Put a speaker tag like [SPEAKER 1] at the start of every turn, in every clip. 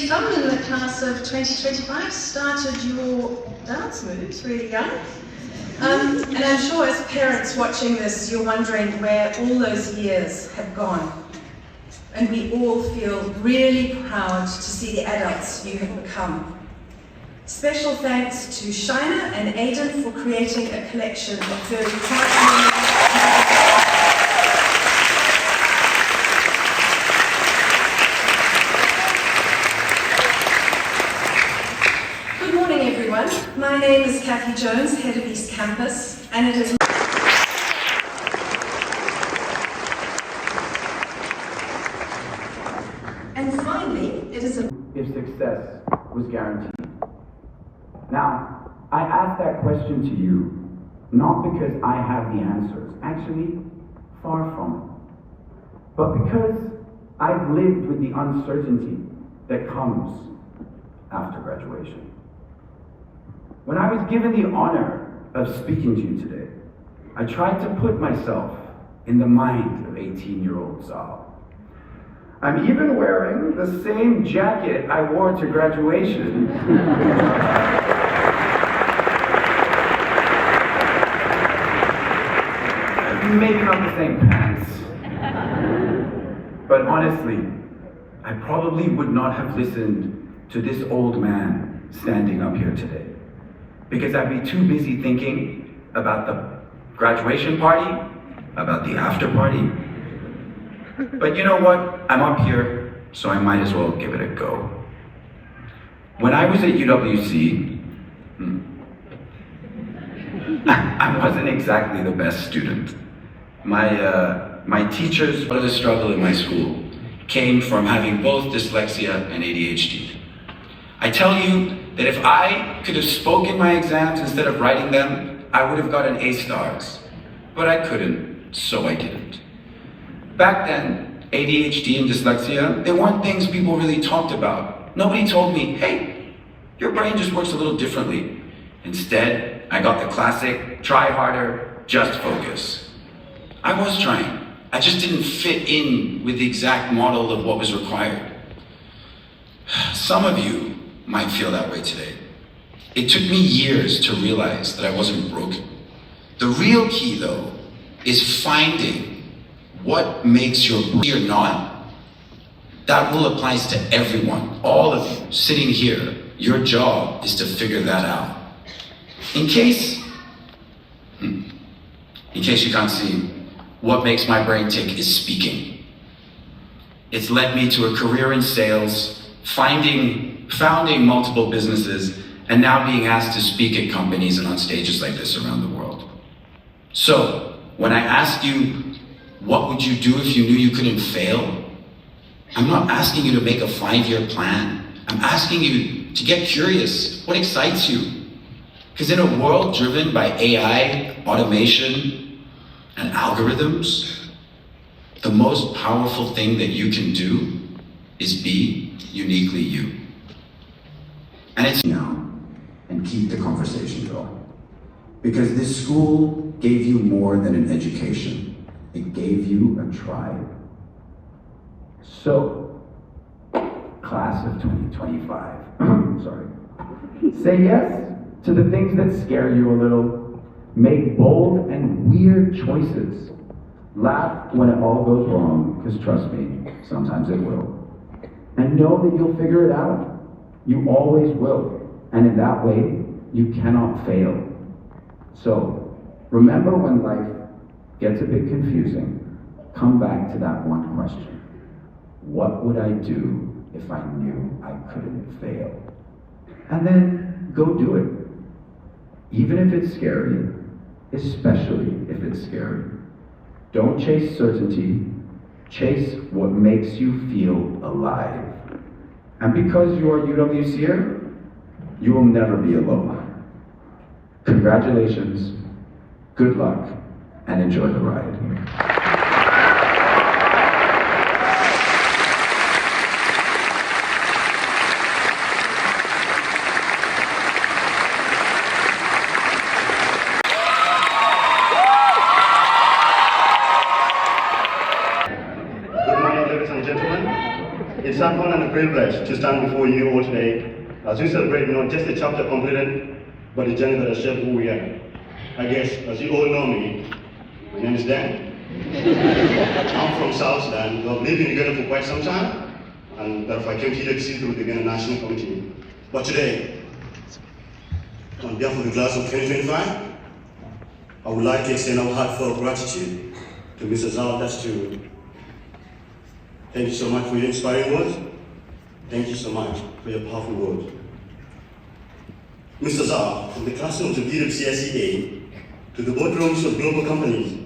[SPEAKER 1] Some in the class of 2025 started your dance moves really young. And I'm sure as parents watching this, you're wondering where all those years have gone. And we all feel really proud to see the adults you have become. Special thanks to Shina and Aidan for creating a collection of very heartwarming. My name is Kathy Jones, head of East Campus, and it is and finally, it is a
[SPEAKER 2] if success was guaranteed. Now, I ask that question to you not because I have the answers, actually, far from it, but because I've lived with the uncertainty that comes after graduation. When I was given the honor of speaking to you today, I tried to put myself in the mind of 18-year-old Sal. I'm even wearing the same jacket I wore to graduation. Maybe not the same pants. But honestly, I probably would not have listened to this old man standing up here today, because I'd be too busy thinking about the graduation party, about the after party. But you know what? I'm up here, so I might as well give it a go. When I was at UWC, I wasn't exactly the best student. My teachers, part of the struggle in my school came from having both dyslexia and ADHD. I tell you that if I could have spoken my exams instead of writing them, I would have gotten A stars. But I couldn't, so I didn't. Back then, ADHD and dyslexia, they weren't things people really talked about. Nobody told me, hey, your brain just works a little differently. Instead, I got the classic, try harder, just focus. I was trying. I just didn't fit in with the exact model of what was required. Some of you might feel that way today. It took me years to realize that I wasn't broken. The real key, though, is finding what makes your brain or not. That rule applies to everyone, all of you sitting here. Your job is to figure that out. In case you can't see, what makes my brain tick is speaking. It's led me to a career in sales, founding multiple businesses, and now being asked to speak at companies and on stages like this around the world. So, when I ask you, what would you do if you knew you couldn't fail? I'm not asking you to make a 5-year plan. I'm asking you to get curious. What excites you? Because in a world driven by AI, automation, and algorithms, the most powerful thing that you can do is be uniquely you. And it's now, and keep the conversation going. Because this school gave you more than an education. It gave you a tribe. So, class of 2025, sorry. Say yes to the things that scare you a little. Make bold and weird choices. Laugh when it all goes wrong, because trust me, sometimes it will. And know that you'll figure it out. You always will. And in that way, you cannot fail. So, remember when life gets a bit confusing, come back to that one question. What would I do if I knew I couldn't fail? and then go do it. Even if it's scary, especially if it's scary. Don't chase certainty, chase what makes you feel alive. And because you are UWCer, you will never be alone. Congratulations, good luck, and enjoy the ride.
[SPEAKER 3] It's an honor and a privilege to stand before you all today as we celebrate not just the chapter completed, but the journey that has shaped who we are. I guess, as you all know me, my name is Dan. I'm from South Sudan. We've lived in Uganda for quite some time, and therefore I came to UWC through the Uganda National Committee. But today, on behalf of the class of 2025, I would like to extend our heartfelt gratitude to Mr. Zal Dastu. Thank you so much for your inspiring words. Thank you so much for your powerful words. Mr. Zah, from the classrooms of UWC to the boardrooms of global companies,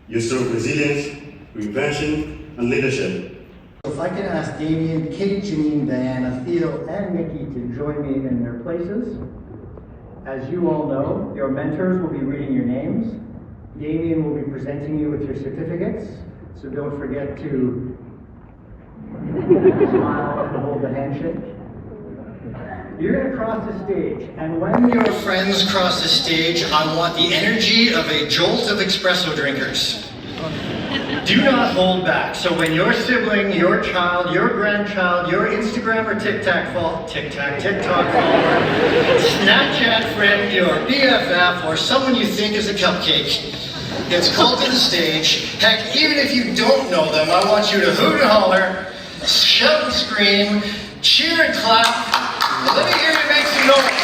[SPEAKER 3] your story of resilience, reinvention, and leadership.
[SPEAKER 4] If I can ask Damien, Kate, Janine, Diana, Theo, and Nikki to join me in their places. As you all know, your mentors will be reading your names. Damien will be presenting you with your certificates, so don't forget to smile and hold the handshake. You're going to cross the stage, and when your friends cross the stage, I want the energy of a jolt of espresso drinkers. Do not hold back. So when your sibling, your child, your grandchild, your Instagram or TikTok follower, Snapchat friend, your BFF, or someone you think is a cupcake gets called to the stage, heck, even if you don't know them, I want you to hoot and holler, shout and scream, cheer and clap. Let me hear you make some noise.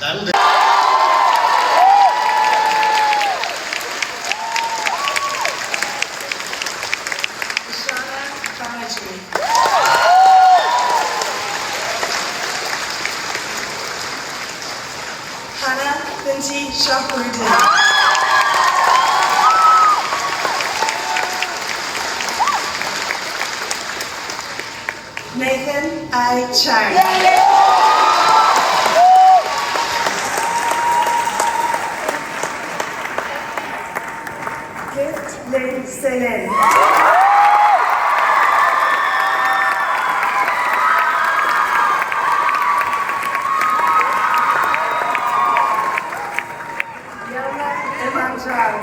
[SPEAKER 4] That'll do.
[SPEAKER 1] Nathan I. Chang. Gift Lynn Selin. Yana Emanjal.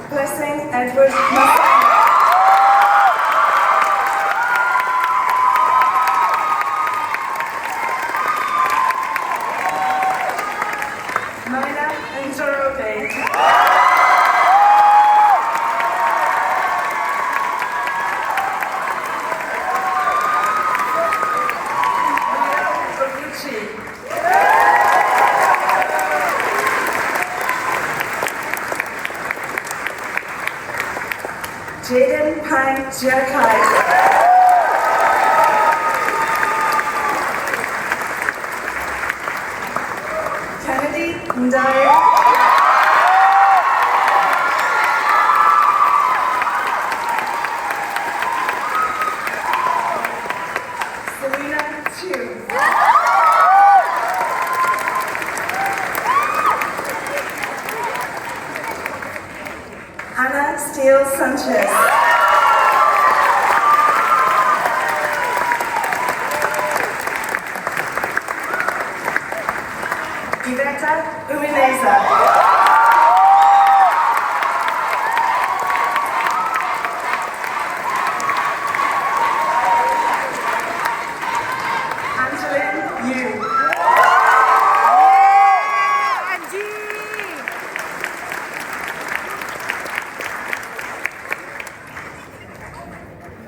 [SPEAKER 1] Blessing Edward Mustang. Mina Nzorobe. Jaden Pine Jerkai. Kennedy Ndaya. Selena Chu. Anna Steele Sanchez.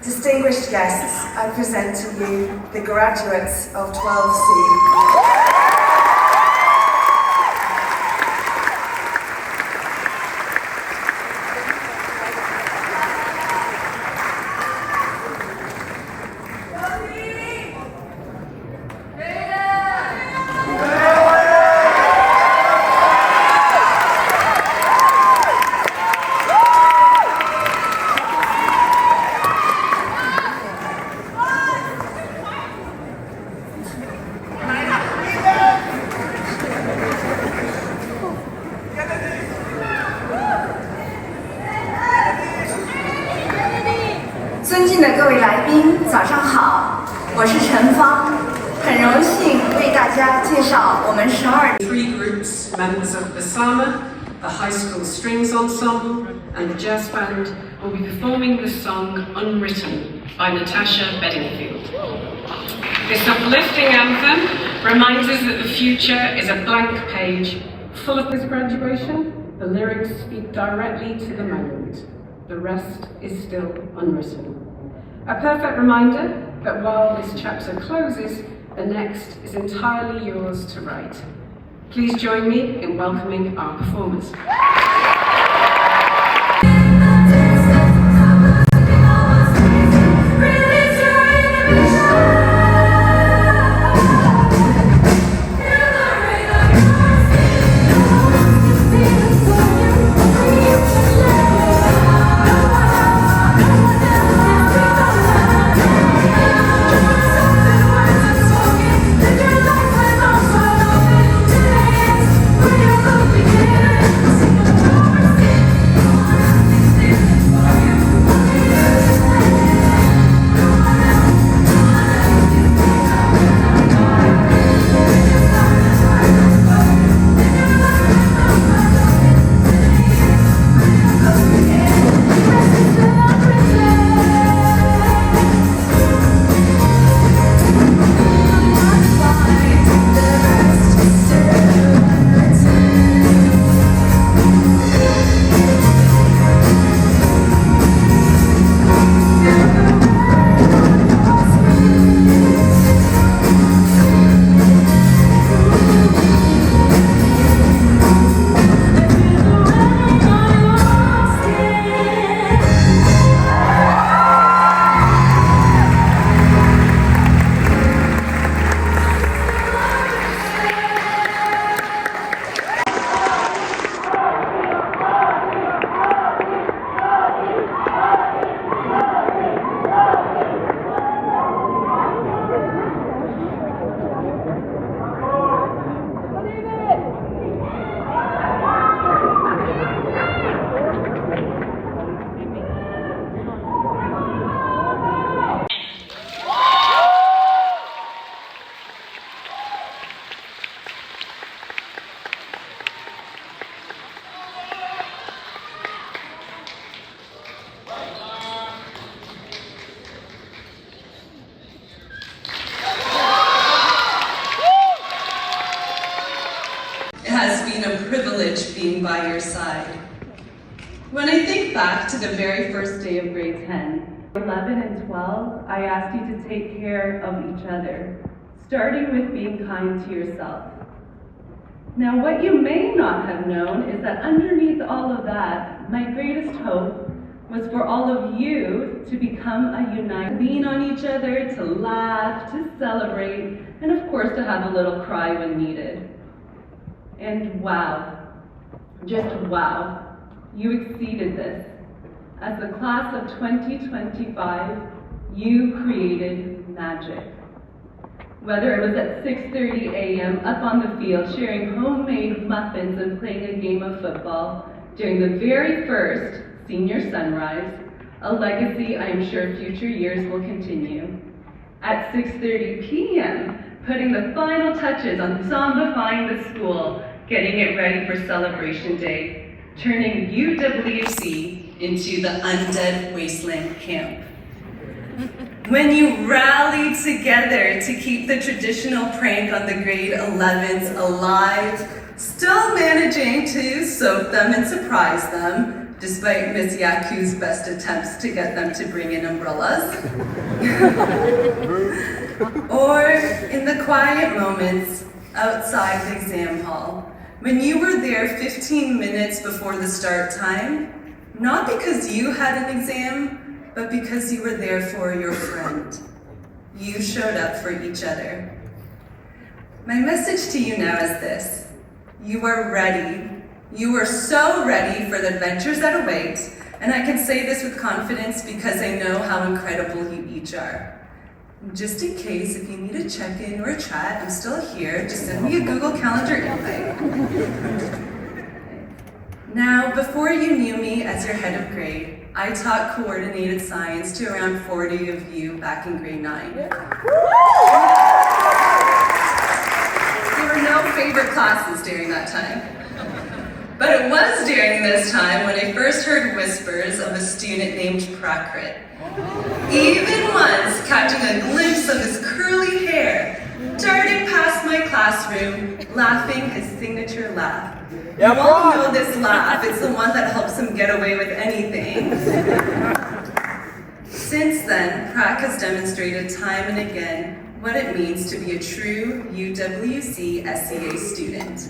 [SPEAKER 5] Distinguished guests, I present to you the graduates of 12C.尊敬的各位来宾，早上好，我是陈芳，很荣幸为大家介绍我们12
[SPEAKER 6] Three groups, members of the Sama, the high school strings ensemble, and the jazz band will be performing the song Unwritten by Natasha Bedingfield. This uplifting anthem reminds us that the future is a blank page full of this graduation. The lyrics speak directly to the moment. The rest is still unwritten. A perfect reminder that while this chapter closes, the next is entirely yours to write. Please join me in welcoming our performers.
[SPEAKER 7] It has been a privilege being by your side. When I think back to the very first day of grade 10,
[SPEAKER 8] 11 and 12, I asked you to take care of each other, starting with being kind to yourself. Now, what you may not have known is that underneath all of that, my greatest hope was for all of you to become a united, lean on each other, to laugh, to celebrate, and of course to have a little cry when needed. And wow, just wow, you exceeded this. As the class of 2025, you created magic. Whether it was at 6:30 a.m. up on the field sharing homemade muffins and playing a game of football, during the very first senior sunrise, a legacy I am sure future years will continue. At 6:30 p.m., putting the final touches on zombifying the school, getting it ready for celebration day, turning UWC into the undead wasteland camp. When you rallied together to keep the traditional prank on the grade 11s alive, still managing to soak them and surprise them,
[SPEAKER 7] despite Miss Yaku's best attempts to get them to bring in umbrellas. Or in the quiet moments outside the exam hall, when you were there 15 minutes before the start time, not because you had an exam, but because you were there for your friend. You showed up for each other. My message to you now is this: you are ready. You are so ready for the adventures that await, and I can say this with confidence because I know how incredible you each are. Just in case, if you need a check-in or a chat, I'm still here. Just send me a Google Calendar invite. Now, before you knew me as your head of grade, I taught coordinated science to around 40 of you back in grade 9. There were no favorite classes during that time. But it was during this time when I first heard whispers of a student named Prakrit. Even once catching a glimpse of his curly hair, darting past my classroom, laughing his signature laugh. You all know this laugh, it's the one that helps him get away with anything. Since then, Prak has demonstrated time and again what it means to be a true UWC SEA student.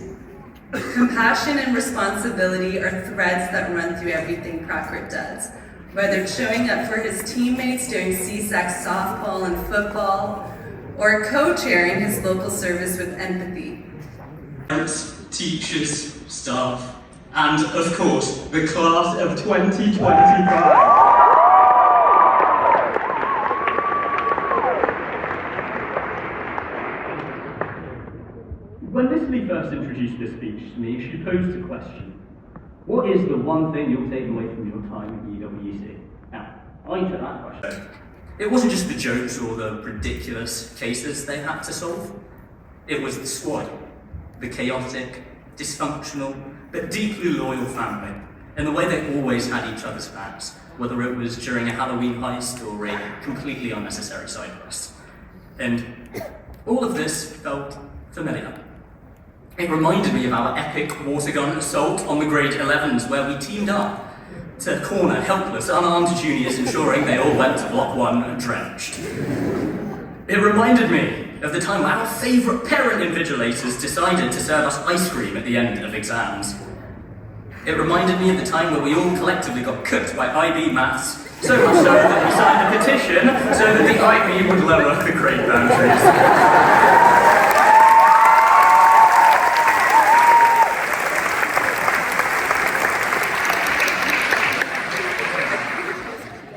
[SPEAKER 7] Compassion and responsibility are threads that run through everything Prakrit does, whether it's showing up for his teammates during CSAC softball and football, or co-chairing his local service with empathy.
[SPEAKER 9] Parents, teachers, staff, and of course, the class of 2025. When Miss Lee first introduced this speech to me, she posed a question. What is the one thing you'll take away from your time at UWC? Now, I took that question. It wasn't just the jokes or the ridiculous cases they had to solve. It was the squad, the chaotic, dysfunctional, but deeply loyal family, and the way they always had each other's backs, whether it was during a Halloween heist or a completely unnecessary side quest. And all of this felt familiar. It reminded me of our epic water gun assault on the grade 11s, where we teamed up to corner helpless, unarmed juniors, ensuring they all went to block 1 drenched. It reminded me of the time when our favourite parent invigilators decided to serve us ice cream at the end of exams. It reminded me of the time where we all collectively got cooked by IB maths, so much so that we signed a petition so that the IB would lower the grade boundaries.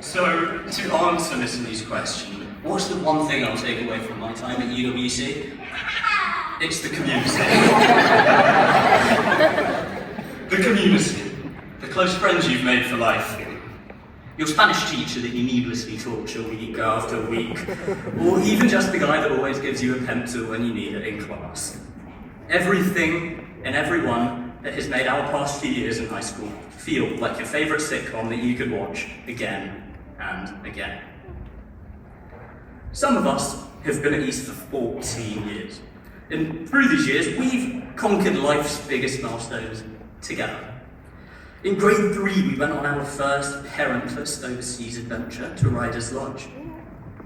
[SPEAKER 9] So, to answer Miss Lee's question, what's the one thing I'll take away from my time at UWC? It's the community. The community. The close friends you've made for life. Your Spanish teacher that you needlessly torture week after week. Or even just the guy that always gives you a pencil when you need it in class. Everything and everyone that has made our past few years in high school feel like your favourite sitcom that you could watch again and again. Some of us have been at East for 14 years, and through these years we've conquered life's biggest milestones together. In grade 3 we went on our first parentless overseas adventure to Riders Lodge.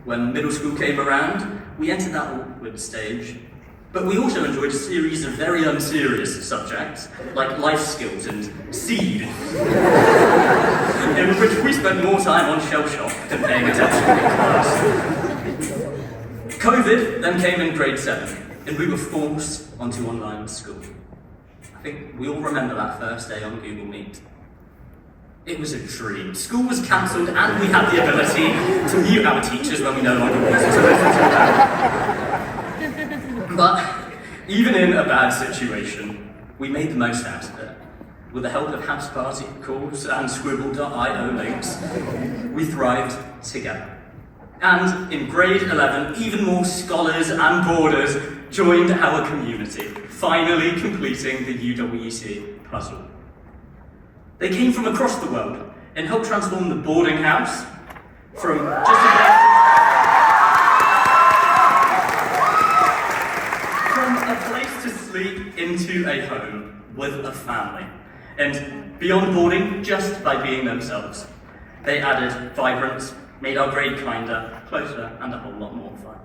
[SPEAKER 9] When middle school came around, we entered that awkward stage, but we also enjoyed a series of very unserious subjects, like life skills and seed, in which we spent more time on shell shock than paying attention in class. COVID then came in grade 7, and we were forced onto online school. I think we all remember that first day on Google Meet. It was a dream. School was cancelled, and we had the ability to mute our teachers when we no longer wanted to listen to them. But even in a bad situation, we made the most out of it. With the help of house party calls and scribble.io links, we thrived together. And in grade 11, even more scholars and boarders joined our community, finally completing the UWC puzzle. They came from across the world and helped transform the boarding house from just a place to sleep into a home with a family. And beyond boarding just by being themselves. They added vibrance, made our grade kinder, closer, and a whole lot more fun.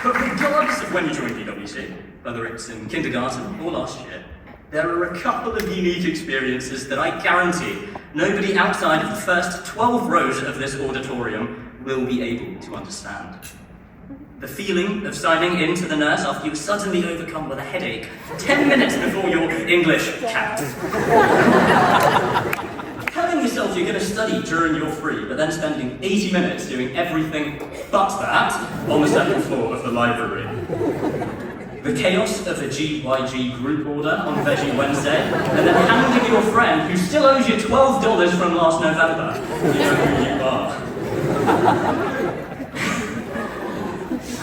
[SPEAKER 9] But regardless of when you joined UWC, whether it's in kindergarten or last year, there are a couple of unique experiences that I guarantee nobody outside of the first 12 rows of this auditorium will be able to understand. The feeling of signing in to the nurse after you were suddenly overcome with a headache 10 minutes before your English cat. Telling yourself you're going to study during your free, but then spending 80 minutes doing everything but that on the second floor of the library. The chaos of a GYG group order on Veggie Wednesday, and then handing your friend, who still owes you $12 from last November, you know who you are.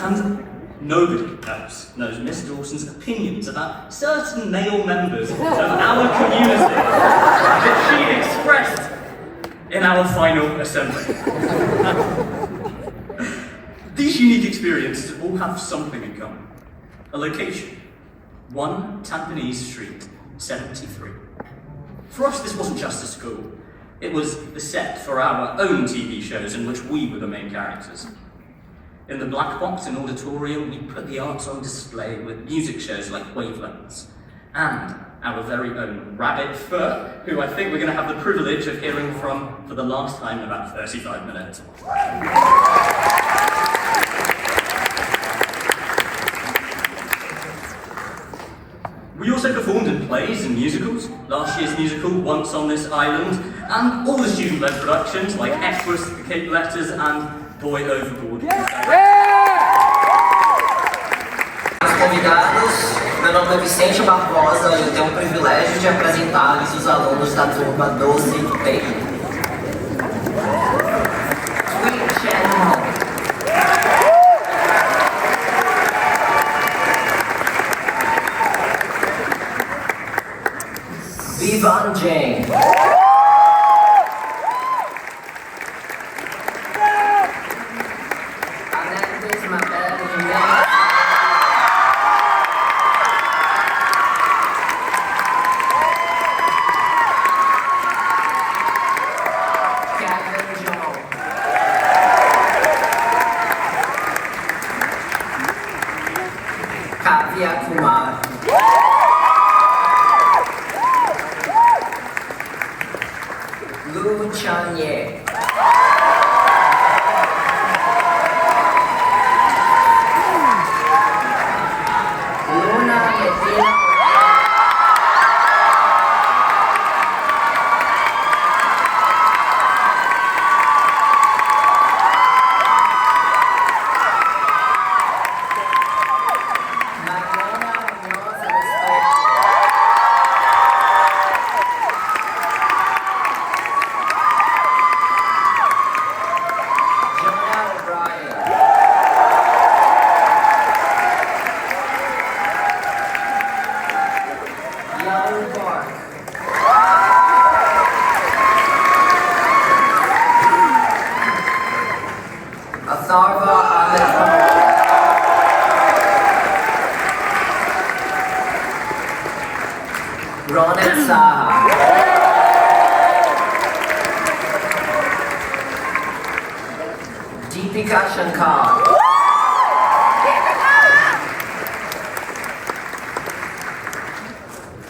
[SPEAKER 9] And nobody else knows Miss Dawson's opinions about certain male members of our community that she expressed in our final assembly. These unique experiences all have something in common. A location, 1 Tampines Street, 73. For us, this wasn't just a school. It was the set for our own TV shows in which we were the main characters. In the black box and auditorium, we put the arts on display with music shows like Wavelengths, and our very own Rabbit Foot, who I think we're going to have the privilege of hearing from for the last time in about 35 minutes. We also performed in plays and musicals, last year's musical, Once on This Island, and all the student-led productions like Equus, The Cape Letters, and Boy Overboard.
[SPEAKER 10] Convidados, meu nome é Vicente Barbosa e eu tenho o privilégio de apresentar-lhes os alunos da turma 12T. Vivan Jane.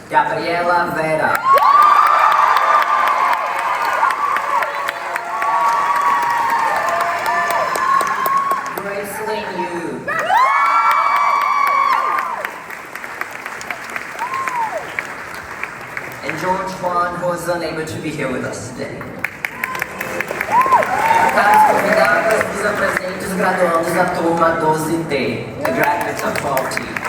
[SPEAKER 10] Gabriela Vera. Gracelyn Yu. And George Juan, who is unable to be here with us today. Caros convidados, vos apresento os graduandos da turma 12T, the graduates of 12T.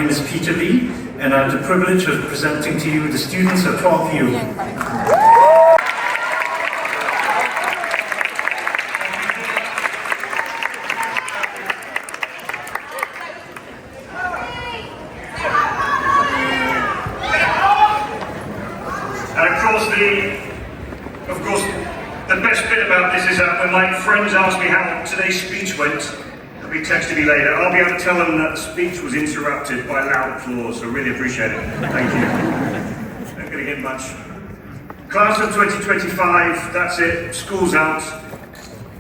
[SPEAKER 11] name is Peter Lee, and I have the privilege of presenting to you the students of 12U.
[SPEAKER 12] Of course, the best bit about this is that when my friends ask me how today's speech went, they'll be texting me later, I'll be able to tell them that the speech was interrupted by loud applause, so really appreciate it. Thank you. Not going to get much. Class of 2025, that's it, school's out.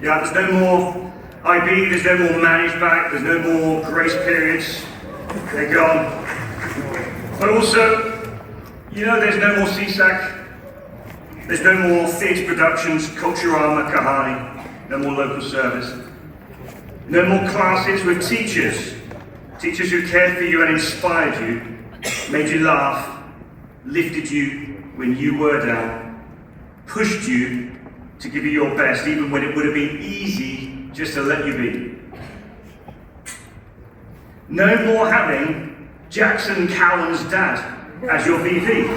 [SPEAKER 12] Yeah, there's no more IB, there's no more managed back, there's no more grace periods. They're gone. But also, you know, there's no more CSAC. There's no more theatre productions, Culturama, Kahani, no more local service. No more classes with teachers. Teachers who cared for you and inspired you, made you laugh, lifted you when you were down, pushed you to give you your best, even when it would have been easy just to let you be. No more having Jackson Cowan's dad as your VP.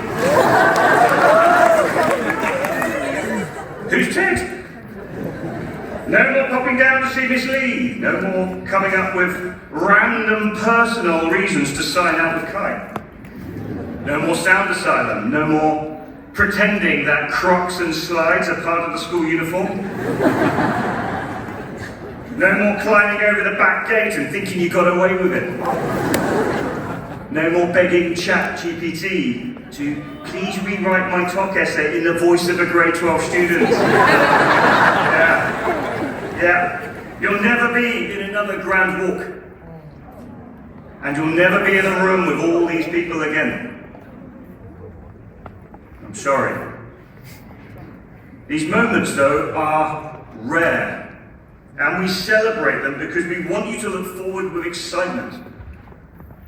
[SPEAKER 12] Who's Ted? No more popping down to see Miss Lee. No more coming up with random personal reasons to sign out with Kai. No more sound asylum. No more pretending that Crocs and slides are part of the school uniform. No more climbing over the back gate and thinking you got away with it. No more begging ChatGPT to please rewrite my talk essay in the voice of a grade 12 student. Yeah. You'll never be in another grand walk. And you'll never be in a room with all these people again. I'm sorry. These moments, though, are rare. And we celebrate them because we want you to look forward with excitement.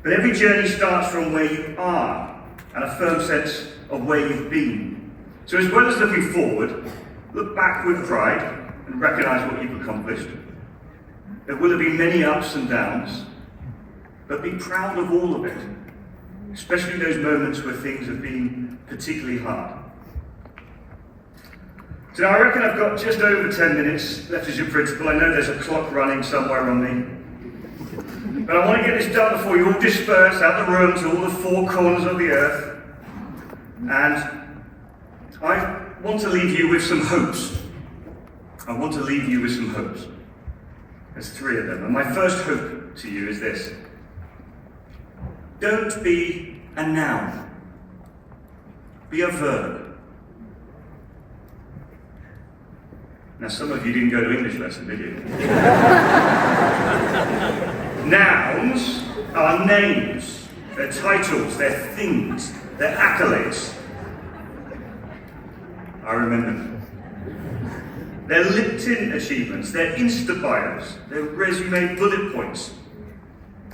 [SPEAKER 12] But every journey starts from where you are and a firm sense of where you've been. So as well as looking forward, look back with pride and recognise what you've accomplished. There will have been many ups and downs, but be proud of all of it, especially those moments where things have been particularly hard. So now I reckon I've got just over 10 minutes left as your principal. I know there's a clock running somewhere on me. But I want to get this done before you all disperse out the room to all the four corners of the earth. And I want to leave you with some hopes. I want to leave you with some hopes. There's three of them. And my first hope to you is this. Don't be a noun. Be a verb. Now, some of you didn't go to English lesson, did you? Nouns are names. They're titles, they're things, they're accolades. I remember them. They're LinkedIn achievements, they're Insta bios, they're resume bullet points.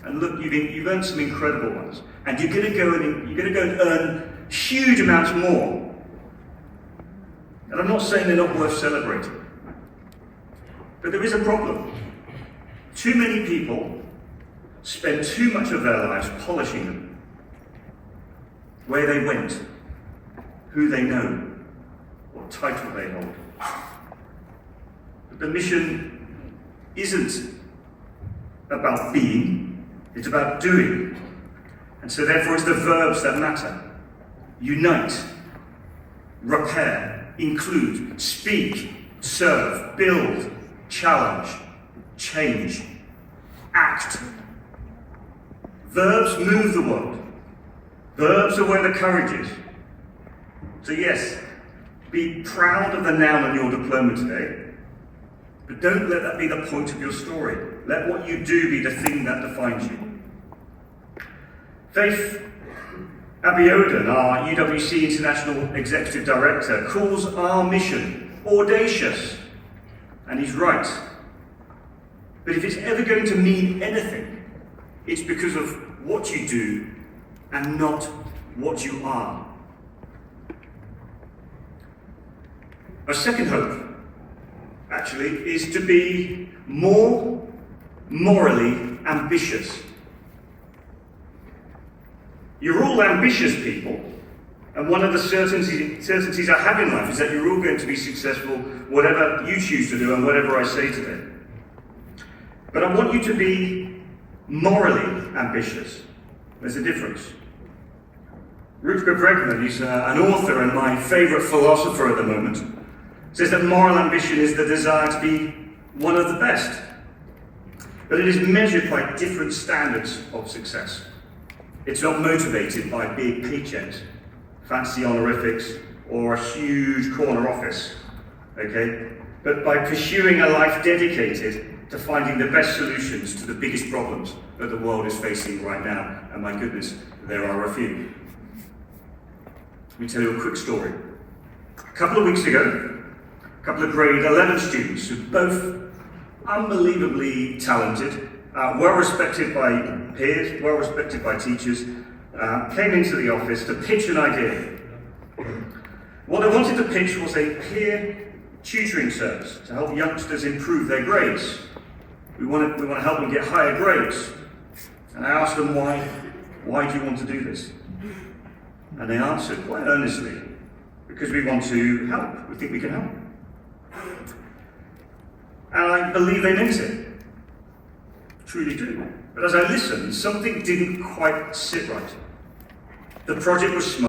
[SPEAKER 12] And look, you've earned some incredible ones. And you're going to go and earn huge amounts more. And I'm not saying they're not worth celebrating. But there is a problem. Too many people spend too much of their lives polishing them. Where they went, who they know, what title they hold. But the mission isn't about being, it's about doing. And so therefore it's the verbs that matter. Unite, repair, include, speak, serve, build, challenge, change, act. Verbs move the world. Verbs are where the courage is. So yes, be proud of the noun on your diploma today, but don't let that be the point of your story. Let what you do be the thing that defines you. Faith Abiodun, our UWC International Executive Director, calls our mission audacious. And he's right. But if it's ever going to mean anything, it's because of what you do and not what you are. A second hope, actually, is to be more morally ambitious. You're all ambitious people, and one of the certainties I have in life is that you're all going to be successful, whatever you choose to do and whatever I say today. But I want you to be morally ambitious. There's a difference. Rutger Bregman, he's an author and my favourite philosopher at the moment, says that moral ambition is the desire to be one of the best. But it is measured by different standards of success. It's not motivated by big paychecks, fancy honorifics, or a huge corner office, okay? But by pursuing a life dedicated to finding the best solutions to the biggest problems that the world is facing right now. And my goodness, there are a few. Let me tell you a quick story. A couple of weeks ago, a couple of grade 11 students who both unbelievably talented, well respected by peers, well respected by teachers, came into the office to pitch an idea. What they wanted to pitch was a peer tutoring service to help youngsters improve their grades. We want to help them get higher grades. And I asked them why do you want to do this? And they answered quite earnestly, because we want to help. We think we can help. And I believe they meant it. Truly do. But as I listened, something didn't quite sit right. The project was small.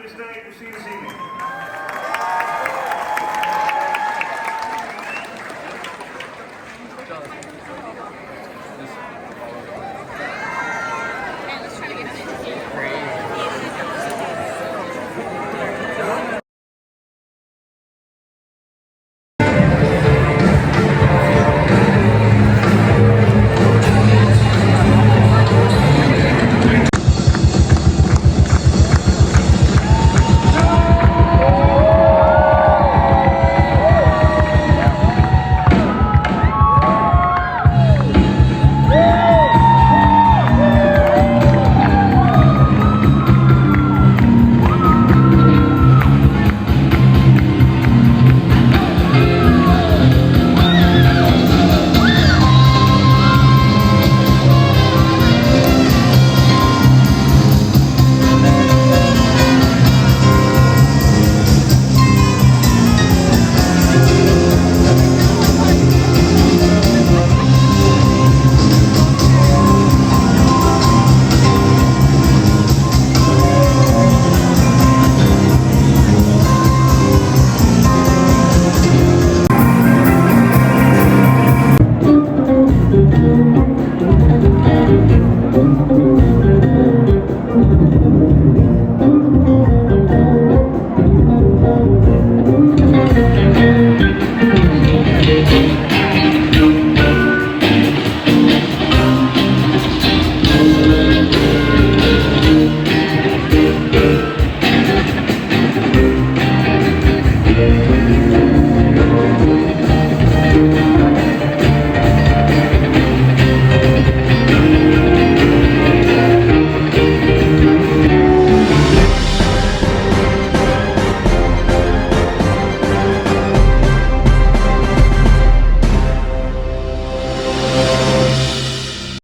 [SPEAKER 12] this day. We'll see you this evening.